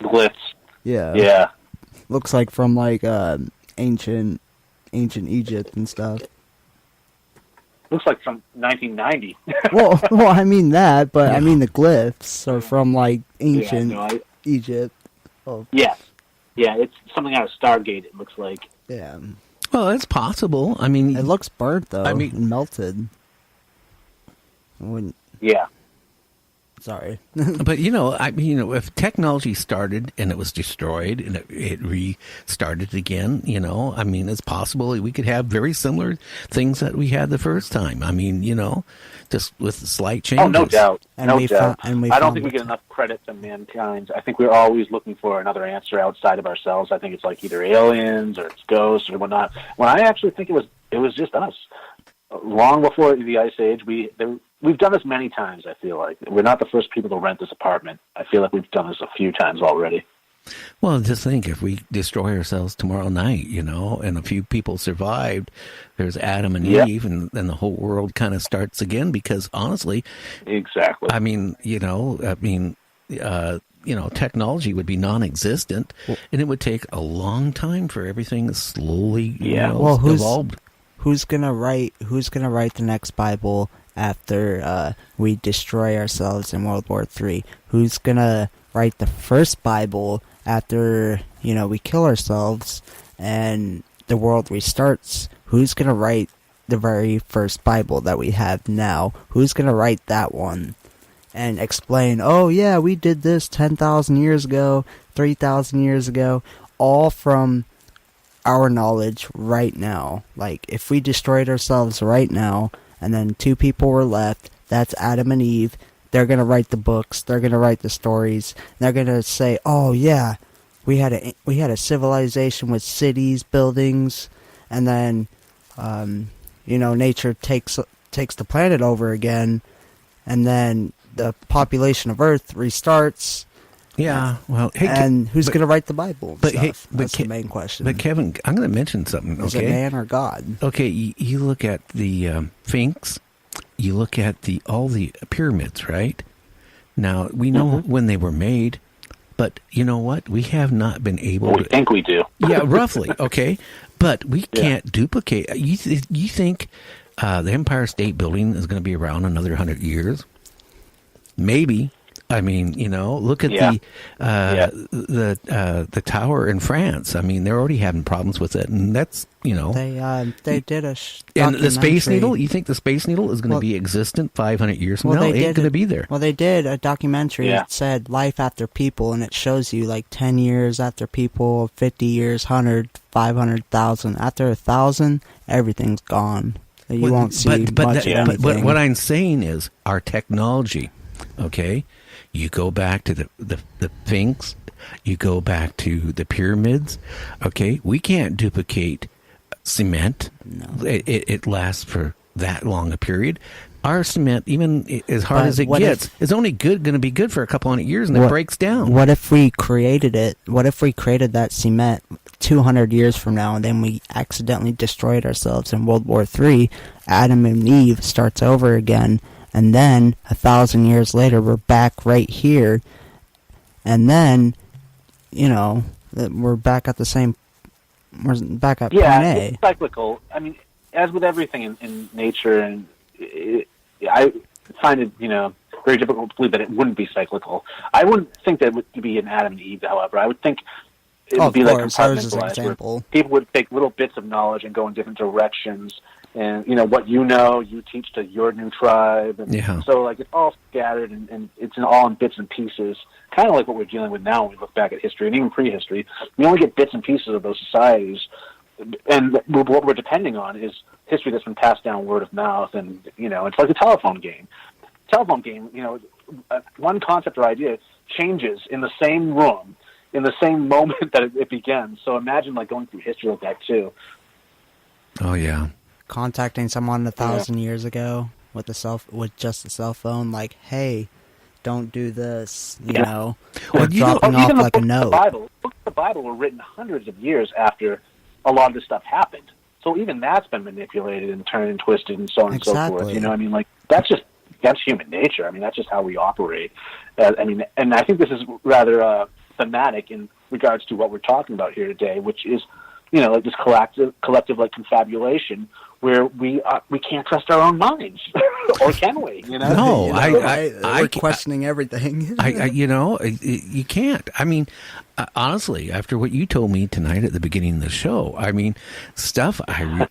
Glyphs. Yeah. Yeah. Looks like from like ancient Egypt and stuff. Looks like from 1990. well, I mean that, but I mean the glyphs are from like ancient Egypt. Oh. Yes. Yeah, it's something out of Stargate, it looks like. Yeah. Well, it's possible. I mean, it looks burnt though. I mean, and melted. Yeah. Sorry. But, if technology started and it was destroyed and it restarted again, it's possible we could have very similar things that we had the first time. I mean, just with slight changes. Oh, no doubt. No doubt. I don't think we get enough credit to mankind. I think we're always looking for another answer outside of ourselves. I think it's like either aliens or it's ghosts or whatnot. When I actually think it was just us. Long before the Ice Age, we've done this many times, I feel like. We're not the first people to rent this apartment. I feel like we've done this a few times already. Well, just think, if we destroy ourselves tomorrow night, and a few people survived, there's Adam and Eve, and then the whole world kind of starts again, because honestly... Exactly. I mean, technology would be non-existent, and it would take a long time for everything to slowly, evolve. Who's gonna write the next Bible after we destroy ourselves in World War III? Who's gonna write the first Bible after we kill ourselves and the world restarts? Who's gonna write the very first Bible that we have now? Who's gonna write that one and explain? Oh yeah, we did this 10,000 years ago, 3,000 years ago, all from our knowledge right now. Like, if we destroyed ourselves right now and then two people were left, that's Adam and Eve. They're going to write the books, they're going to write the stories, they're going to say, oh yeah, we had a civilization with cities, buildings, and then nature takes the planet over again, and then the population of Earth restarts. Yeah, well, hey, and who's going to write the Bible? That's the main question. But Kevin, I'm going to mention something. Is it man or God? Okay, you look at the Sphinx, you look at all the pyramids, right? Now we know when they were made, but you know what? We have not been able. We think we do. Yeah, roughly. Okay, but we can't duplicate. You think the Empire State Building is going to be around another 100 years? Maybe. I mean, look at the tower in France. I mean, they're already having problems with it, and that's they did a and the Space Needle. You think the Space Needle is going to be existent 500 years from now? It ain't going to be there. Well, they did a documentary that said life after people, and it shows you like 10 years after people, 50 years, 100, 500,000. After 1,000, everything's gone. You won't see much of anything. But what I'm saying is our technology. Okay. You go back to the Sphinx, you go back to the pyramids, okay? We can't duplicate cement. No. It lasts for that long a period. Our cement, even as hard as it gets, is only going to be good for a couple hundred years, and it breaks down. What if we created it? What if we created that cement 200 years from now, and then we accidentally destroyed ourselves in World War III? Adam and Eve starts over again. And then 1,000 years later, we're back right here, and then, we're back at the same. We're back at point A. It's cyclical. I mean, as with everything in nature, and I find it, very difficult to believe that it wouldn't be cyclical. I wouldn't think that it would be an Adam and Eve. However, I would think it would be like compartmentalized, where people would take little bits of knowledge and go in different directions. And, what you teach to your new tribe. And so, like, it's all scattered, and it's all in bits and pieces, kind of like what we're dealing with now when we look back at history, and even prehistory. We only get bits and pieces of those societies, and what we're depending on is history that's been passed down word of mouth, and, it's like a telephone game. One concept or idea changes in the same room, in the same moment that it begins. So imagine, like, going through history like that, too. Oh, yeah. Contacting someone 1,000 years ago with just a cell phone, like, hey, don't do this, or dropping off like a note. Books of the Bible were written hundreds of years after a lot of this stuff happened. So even that's been manipulated and turned and twisted and so on and so forth. I mean, like, that's human nature. I mean, that's just how we operate. And I think this is rather thematic in regards to what we're talking about here today, which is, you know, like this collective like confabulation where we can't trust our own minds, or can we? You know, No, we're questioning everything. You can't. I mean, honestly, after what you told me tonight at the beginning of the show, I mean, stuff. I'm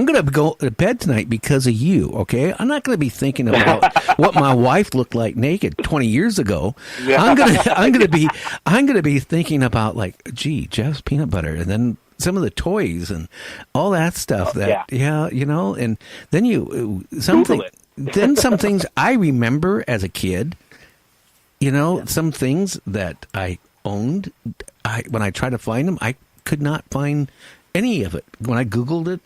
going to go to bed tonight because of you. Okay, I'm not going to be thinking about what my wife looked like naked 20 years ago. Yeah. I'm going to be thinking about, like, gee, Jeff's peanut butter, and then some of the toys and all that stuff and then some things I remember as a kid, some things that I owned, when I tried to find them, I could not find any of it. When I Googled it,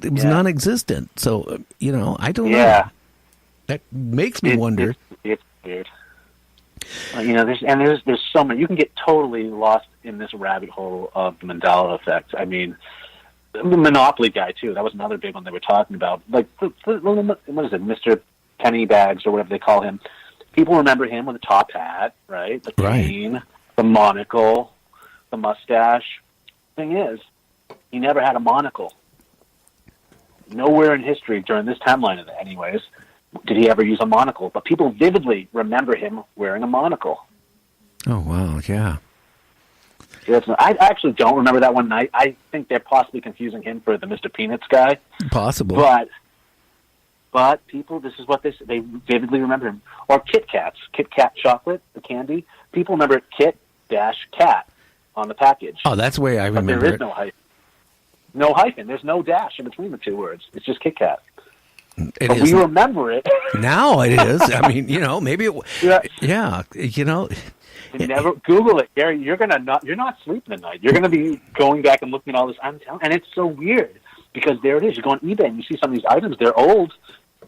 it was non-existent. So, I don't know. That makes me wonder. It's weird. There's so many. You can get totally lost in this rabbit hole of the Mandela effect. I mean, the Monopoly guy too. That was another big one they were talking about. Like, what is it, Mr. Pennybags or whatever they call him? People remember him with a top hat, right? The cane, the monocle, the mustache. Thing is, he never had a monocle. Nowhere in history during this timeline, anyways, did he ever use a monocle. But people vividly remember him wearing a monocle. Oh, wow, yeah. I actually don't remember that one night. I think they're possibly confusing him for the Mr. Peanuts guy. Possible. But people, this is what they vividly remember him. Or Kit Kats, Kit Kat chocolate, the candy. People remember Kit-Kat on the package. Oh, that's the way I remember it. But there is no hyphen. No hyphen. There's no dash in between the two words. It's just Kit Kat. But we remember it. Now it is. I mean, maybe it. Yeah. Never Google it, Gary. You're not sleeping at night. You're gonna be going back and looking at all this. I'm telling, and it's so weird because there it is. You go on eBay and you see some of these items. They're old,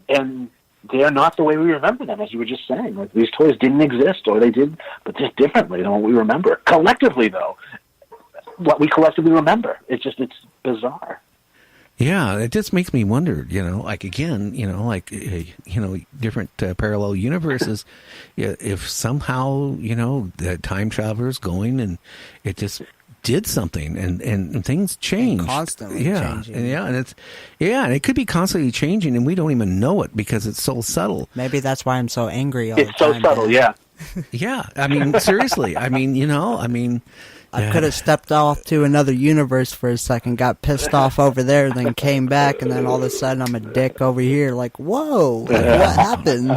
and they're not the way we remember them, as you were just saying. Like, these toys didn't exist, or they did, but just differently than what we remember. Collectively, though, what we collectively remember, it's bizarre. Yeah, it just makes me wonder, different parallel universes. If somehow, the time traveler is going and it just did something and things change. Constantly changing. And and it could be constantly changing and we don't even know it because it's so subtle. Maybe that's why I'm so angry all the time. It's so subtle, man. Yeah, I mean, seriously. I could have stepped off to another universe for a second, got pissed off over there, then came back, and then all of a sudden I'm a dick over here. Like, whoa, what happened?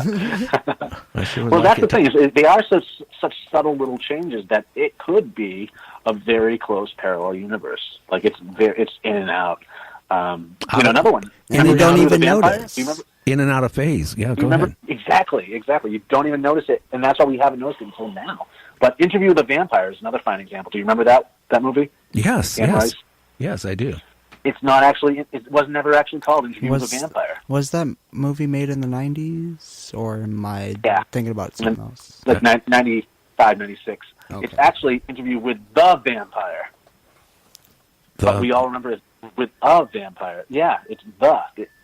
That's the thing. Is they are such subtle little changes that it could be a very close parallel universe. Like, it's in and out. Another one. And you don't even notice. In and out of phase. Yeah, go ahead. Exactly. You don't even notice it, and that's why we haven't noticed it until now. But Interview with the Vampire is another fine example. Do you remember that movie? Yes, Yes, I do. It's not actually. It was never actually called Interview with the Vampire. Was that movie made in the 90s, or am I thinking about something else? Like 95, 96. Okay. It's actually Interview with the Vampire. But we all remember it with a vampire. Yeah, it's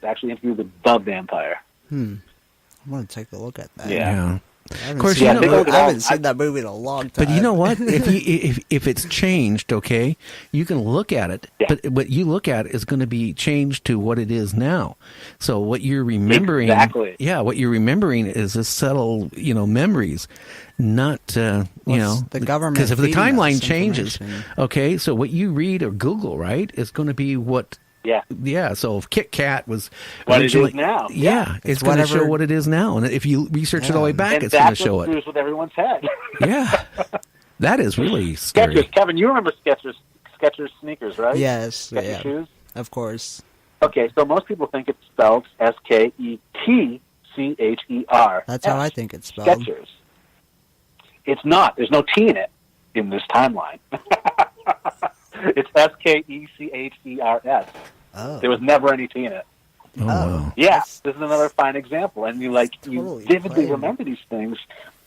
actually Interview with the Vampire. I'm going to take a look at that. Yeah. Of course, I haven't seen that movie in a long time. But you know what? If it's changed, okay, you can look at it. Yeah. But what you look at is going to be changed to what it is now. So what you're remembering, what you're remembering is the subtle, memories, not the government. Because if the timeline changes, okay, so what you read or Google, right, is going to be what. Yeah. So if Kit Kat was what it is now, it's going to show what it is now, and if you research it all the way back, it's going to show it. That's what with everyone's head. Yeah, that is really scary. Skechers, Kevin, you remember Skechers sneakers, right? Yes, Skechers shoes, of course. Okay, so most people think it's spelled Sketcher. That's how I think it's spelled. Skechers. It's not. There's no T in it in this timeline. It's Skechers. Oh. There was never any T in it. Oh, wow. Yeah, this is another fine example. And you vividly remember these things.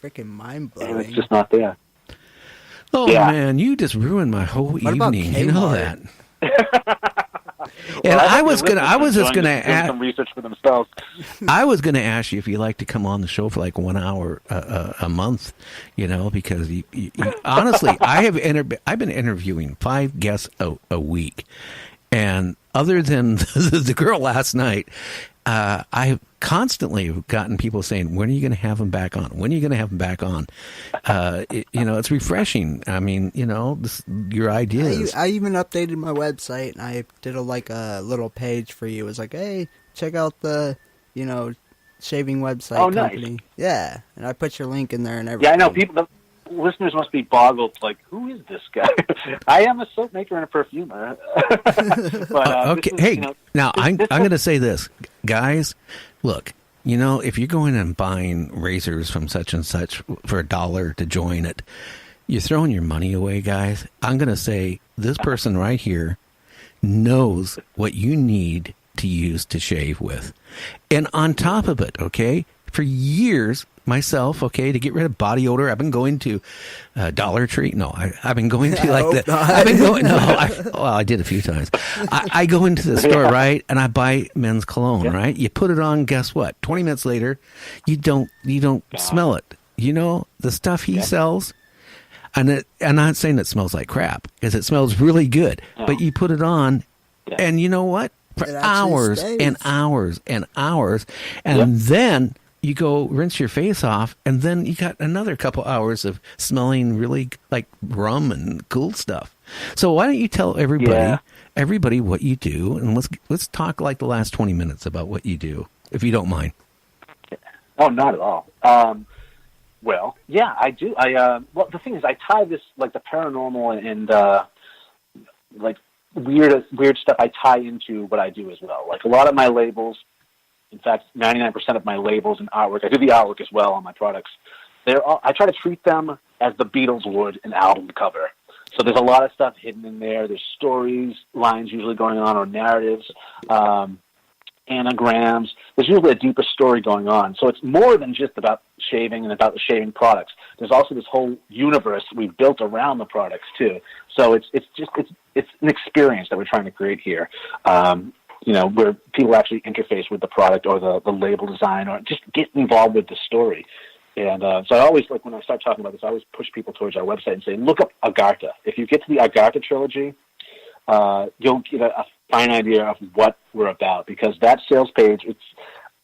Freaking mind-blowing. And it's just not there. Oh, man, you just ruined my whole evening. You know that. And Well, I hope was your gonna, I was listeners just are gonna doing ask, some research for themselves. I was gonna ask you if you'd like to come on the show for like 1 hour a month, because you honestly, I've been interviewing 5 guests a week, and other than the girl last night, I constantly have gotten people saying, "When are you going to have them back on? When are you going to have them back on?" It's refreshing. I mean, your ideas. I even updated my website, and I did a little page for you. It was like, hey, check out the, shaving website Oh, nice. company. Yeah, and I put your link in there and everything. Yeah, I know. The listeners must be boggled. Like, who is this guy? I am a soap maker and a perfumer. But, Okay, now I'm going to say this, guys. Look, if you're going and buying razors from such and such for $1 to join it, you're throwing your money away, guys. I'm going to say this person right here knows what you need to use to shave with. And on top of it, okay, for years, myself, okay, to get rid of body odor, I've been going to Dollar Tree. No, I've been going to I've been going, I did a few times. I go into the store, right, and I buy men's cologne, right? You put it on, guess what? 20 minutes later, you don't smell it. The stuff he sells, and I'm not saying it smells like crap, because it smells really good, but you put it on, and you know what? For hours and hours and hours, and then you go rinse your face off, and then you got another couple hours of smelling really like rum and cool stuff. So why don't you tell everybody what you do, and let's talk like the last 20 minutes about what you do, if you don't mind. Oh, not at all. Well, yeah, I do. Well, the thing is, I tie this, like the paranormal and like weird stuff, I tie into what I do as well. Like a lot of my labels, in fact, 99% of my labels and artwork, I do the artwork as well on my products. I try to treat them as the Beatles would an album cover. So there's a lot of stuff hidden in there. There's stories, lines usually going on, or narratives, anagrams. There's usually a deeper story going on. So it's more than just about shaving and about the shaving products. There's also this whole universe we've built around the products too. So it's an experience that we're trying to create here. Where people actually interface with the product or the label design, or just get involved with the story. And so I always, like, when I start talking about this, I always push people towards our website and say, look up Agartha. If you get to the Agartha trilogy, you'll get a fine idea of what we're about, because that sales page,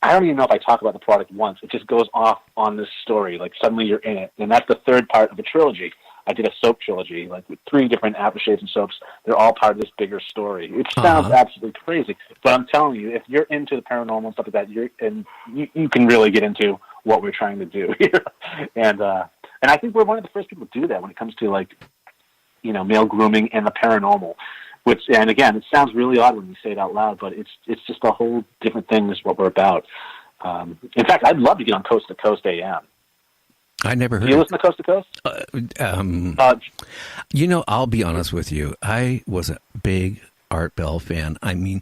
I don't even know if I talk about the product once. It just goes off on this story. Like, suddenly you're in it. And that's the third part of a trilogy. I did a soap trilogy, like with 3 different aftershaves and soaps. They're all part of this bigger story. It sounds absolutely crazy, but I'm telling you, if you're into the paranormal and stuff like that, you can really get into what we're trying to do here. And I think we're one of the first people to do that when it comes to, like, male grooming and the paranormal. And again, it sounds really odd when we say it out loud, but it's just a whole different thing. Is what we're about. In fact, I'd love to get on Coast to Coast AM. I never heard. Do you listen to Coast to Coast? I'll be honest with you. I was a big Art Bell fan. I mean,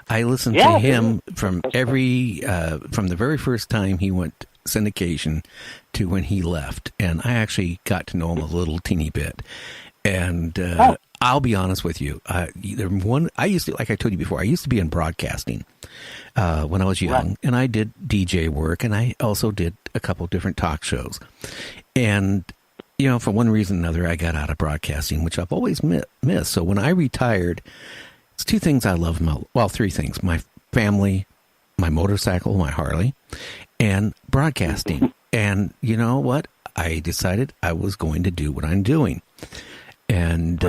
I listened to him from from the very first time he went syndication to when he left, and I actually got to know him a little teeny bit. And I'll be honest with you. I used to, like I told you before, I used to be in broadcasting when I was young, and I did DJ work, and I also did a couple different talk shows. And, for one reason or another, I got out of broadcasting, which I've always missed. So when I retired, it's 2 things I love most. Well, 3 things: my family, my motorcycle, my Harley, and broadcasting. And you know what? I decided I was going to do what I'm doing. And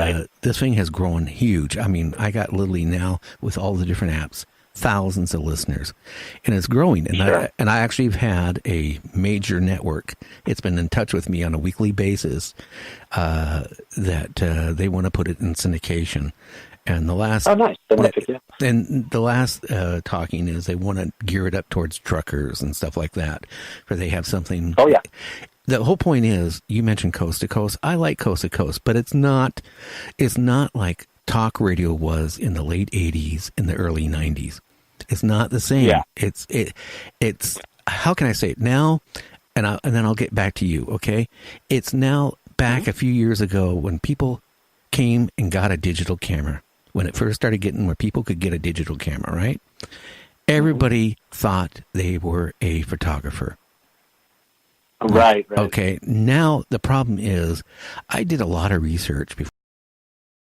this thing has grown huge. I mean, I got literally now, with all the different apps, thousands of listeners, and it's growing. And I actually have had a major network. It's been in touch with me on a weekly basis that they want to put it in syndication. And the last, nice. And the last talking is they want to gear it up towards truckers and stuff like that, where they have something. Oh yeah. The whole point is, you mentioned Coast to Coast. I like Coast to Coast, but it's not like talk radio was in the late 80s, in the early 90s. It's not the same. Yeah. It's how can I say it now? And then I'll get back to you, okay? It's now back a few years ago when people came and got a digital camera. when it first started getting where people could get a digital camera, right? Everybody thought they were a photographer. Right. Okay. Now the problem is, I did a lot of research before